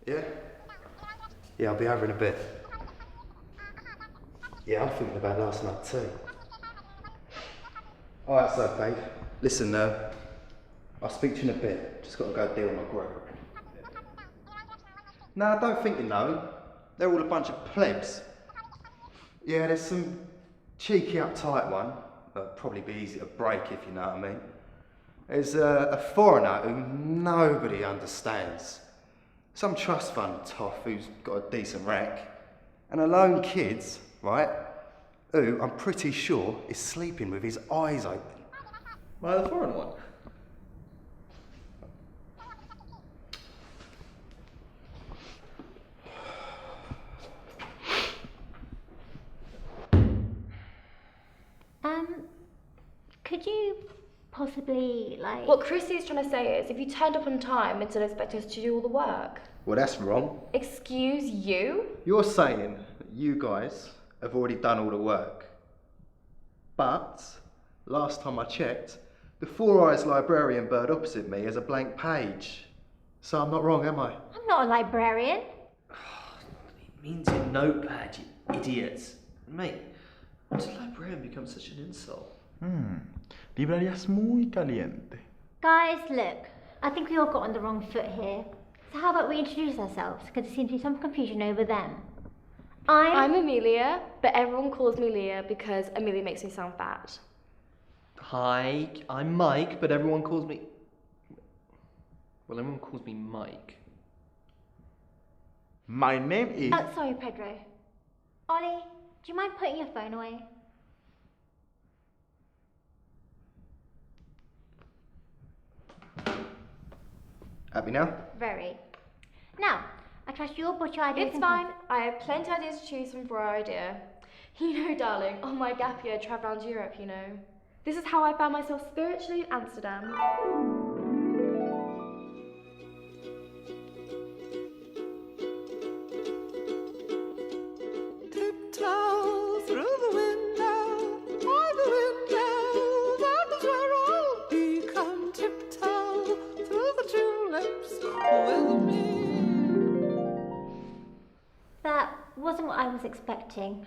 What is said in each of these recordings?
Yeah? Yeah, I'll be over in a bit. Yeah, I'm thinking about last night too. Alright, so babe. Listen, I'll speak to you in a bit. Just got to go deal with my group. No, I don't think you know. They're all a bunch of plebs. Yeah, there's some cheeky uptight one. That'd probably be easy to break if you know what I mean. There's a foreigner who nobody understands. Some trust fund toff who's got a decent rack. And a lone kid, right, who I'm pretty sure is sleeping with his eyes open. Why the foreign one? Could you possibly, like... What Chrissy is trying to say is, if you turned up on time instead of expecting us to do all the work. Well, that's wrong. Excuse you? You're saying that you guys have already done all the work. But, last time I checked, the Four Eyes librarian bird opposite me has a blank page. So I'm not wrong, am I? I'm not a librarian. It means your notepad, you idiots. Mate, why did librarian become such an insult? Librerías muy caliente. Guys, look, I think we all got on the wrong foot here. So how about we introduce ourselves, because there seems to be some confusion over them. I'm Amelia, but everyone calls me Leah because Amelia makes me sound fat. Hi, I'm Mike, but everyone calls me... Well, everyone calls me Mike. My name is... Oh, sorry, Pedro. Ollie, do you mind putting your phone away? Happy now? Very. Now, I trust you'll put your ideas It's in fine. I have plenty of ideas to choose from for our idea. You know, darling, on my gap year, travel around Europe, you know. This is how I found myself spiritually in Amsterdam. Tiptoe through the window, by the window, that is where I'll be. Come tiptoe through the tulips with me. That wasn't what I was expecting.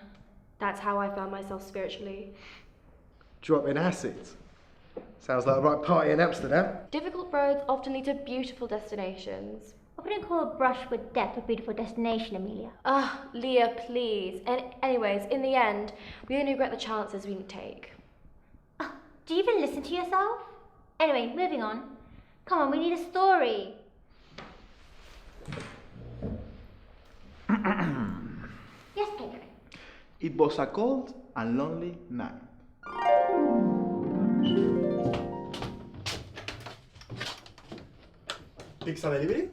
That's how I found myself spiritually. Dropping acid. Sounds like a right party in Amsterdam. Difficult roads often lead to beautiful destinations. I wouldn't call a brush with death a beautiful destination, Amelia. Ah, Leah, please. And anyways, in the end, we only regret the chances we didn't take. Oh, do you even listen to yourself? Anyway, moving on. Come on, we need a story. Yes, Pedro. It was a cold and lonely night. Pizza delivery,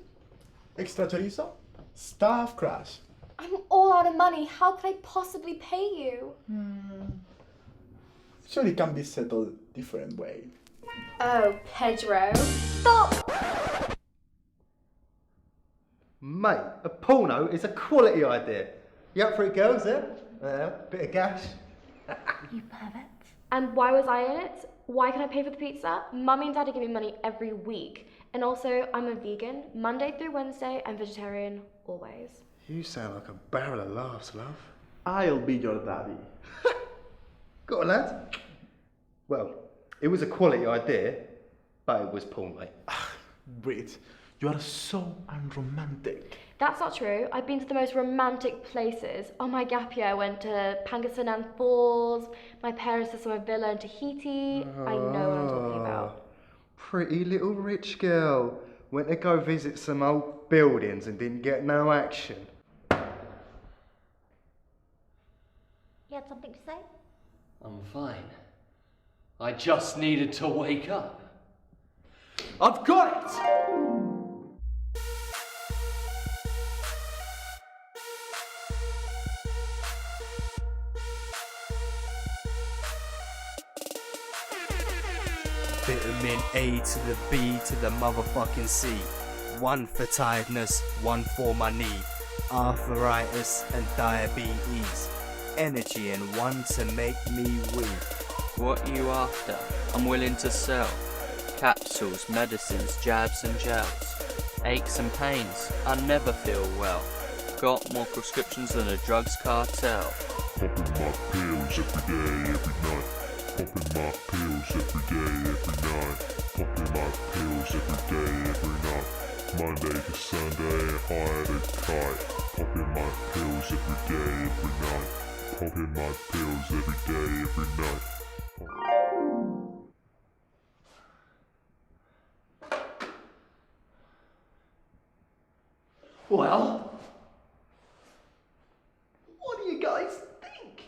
extra chorizo, staff crash. I'm all out of money. How could I possibly pay you? Sure, it can be settled different way. Oh, Pedro. Stop! Mate, a porno is a quality idea. You up for it, girls, eh? Bit of gash. You perverts. And why was I in it? Why can I pay for the pizza? Mummy and Daddy give me money every week. And also, I'm a vegan. Monday through Wednesday, I'm vegetarian, always. You sound like a barrel of laughs, love. I'll be your daddy. Got a lad? Well, it was a quality idea, but it was porn, mate. Brit, you are so unromantic. That's not true. I've been to the most romantic places. On my gap year, I went to Pangasinan Falls. My parents had summer villa in Tahiti. I know what I'm talking about. Pretty little rich girl. Went to go visit some old buildings and didn't get no action. You had something to say? I'm fine. I just needed to wake up. I've got it! Vitamin A to the B to the motherfucking C. One for tiredness, one for my knee. Arthritis and diabetes. Energy and one to make me weak. What are you after? I'm willing to sell. Capsules, medicines, jabs and gels. Aches and pains, I never feel well. Got more prescriptions than a drugs cartel. Popping my pills every day, every night. Popping my pills every day, every night. Popping my pills every day, every night. Monday to Sunday, high and tight. Popping my pills every day, every night. Popping my pills every day, every night. Well, what do you guys think?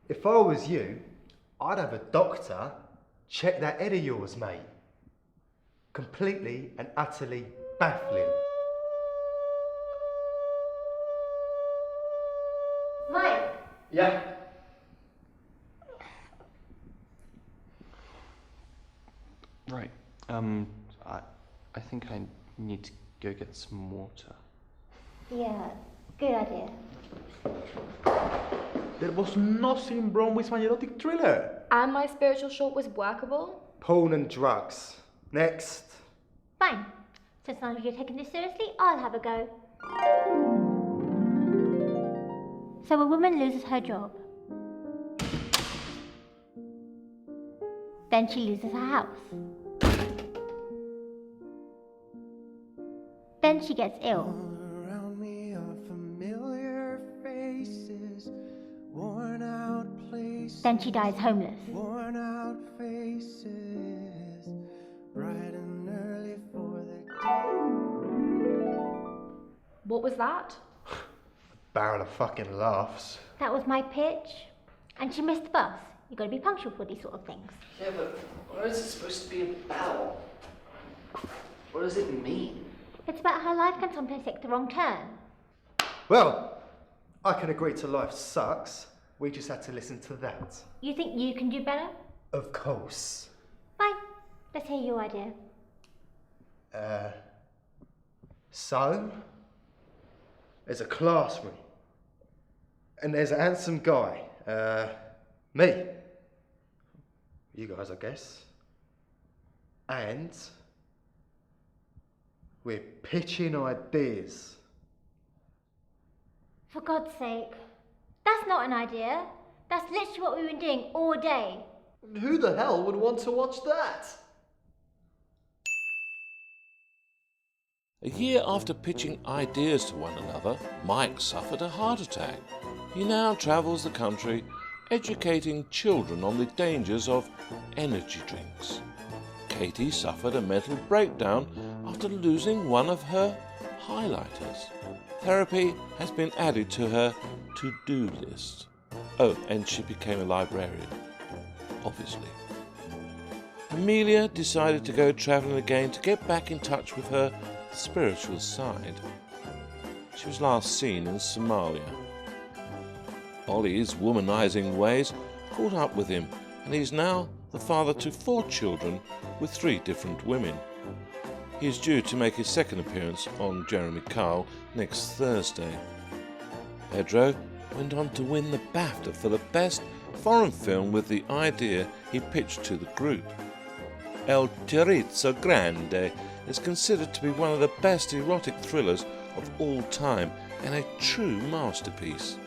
If I was you, I'd have a doctor check that head of yours, mate. Completely and utterly baffling. Mike, Yeah. Right. I think I need to go get some water. yeah, good idea. There was nothing wrong with my erotic thriller. And my spiritual short was workable. Porn and drugs. Next. Fine. Since none of you are taking this seriously, I'll have a go. So a woman loses her job. Then she loses her house. Then she gets ill. Around me are familiar faces, worn out places, Then she dies homeless. worn out faces, bright and early for the day. What was that? Barrel of fucking laughs. That was my pitch. And she missed the bus. You've got to be punctual for these sort of things. Yeah, but what is it supposed to be about? What does it mean? It's about how life can sometimes take the wrong turn. Well, I can agree to life sucks. We just had to listen to that. You think you can do better? Of course. Fine. Let's hear your idea. So, there's a classroom. And there's a handsome guy. Me. You guys, I guess. And we're pitching ideas. For God's sake. That's not an idea. That's literally what we've been doing all day. Who the hell would want to watch that? A year after pitching ideas to one another, Mike suffered a heart attack. He now travels the country educating children on the dangers of energy drinks. Katie suffered a mental breakdown after losing one of her highlighters. Therapy has been added to her to-do list. Oh, and she became a librarian, obviously. Amelia decided to go travelling again to get back in touch with her spiritual side. She was last seen in Somalia. Ollie's womanizing ways caught up with him, and he is now the father to 4 children with 3 different women. He is due to make his second appearance on Jeremy Kyle next Thursday. Pedro went on to win the BAFTA for the best foreign film with the idea he pitched to the group. El Chorizo Grande is considered to be one of the best erotic thrillers of all time and a true masterpiece.